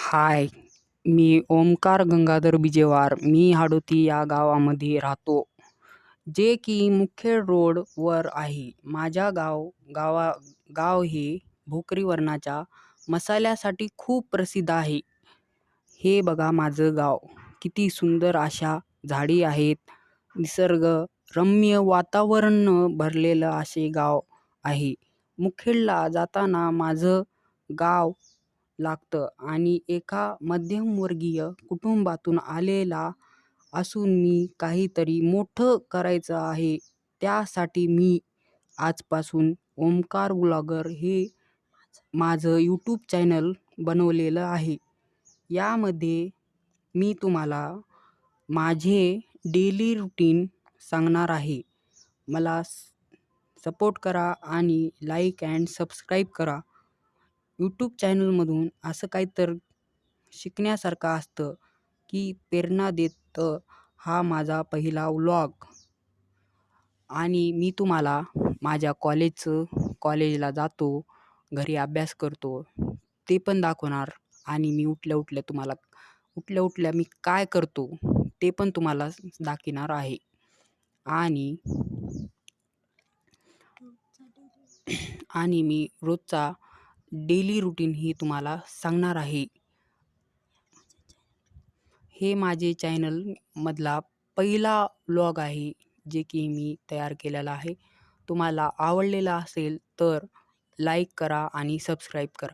हाय, मी ओमकार गंगाधर बिजेवार. मी हाडोती या गावामध्ये राहतो, जे की मुखेड रोडवर आहे. माझ्या गाव हे भोकरी वरणाच्या मसाल्यासाठी खूप प्रसिद्ध आहे. हे बघा माझं गाव. किती सुंदर अशा झाडी आहेत. निसर्गरम्य वातावरण भरलेलं असे गाव आहे. मुखेडला जाताना माझं गाव लागतं आणि एका मध्यमवर्गीय कुटुंबातून आलेला असून मी काहीतरी मोठं करायचं आहे. त्यासाठी मी आजपासून ओमकार व्लॉगर हे माझं यूट्यूब चॅनल बनवलेलं आहे. यामध्ये मी तुम्हाला माझे डेली रूटीन सांगणार आहे. मला सपोर्ट करा आणि लाईक अँड सबस्क्राईब करा. यूट्यूब चॅनलमधून असं काहीतरी शिकण्यासारखं असतं की प्रेरणा देतं. हा माझा पहिला व्लॉग आणि मी तुम्हाला माझ्या कॉलेजला जातो, घरी अभ्यास करतो ते पण दाखवणार आणि मी उठल्या मी काय करतो ते पण तुम्हाला दाखवणार आहे. आणि मी रोजचा डेली रूटीन ही तुम्हाला सांगणार आहे. हे माझे चॅनलमधला पहिला व्लॉग आहे, जे की मी तयार केलेला आहे. तुम्हाला आवडलेला असेल तर लाईक करा आणि सबस्क्राईब करा.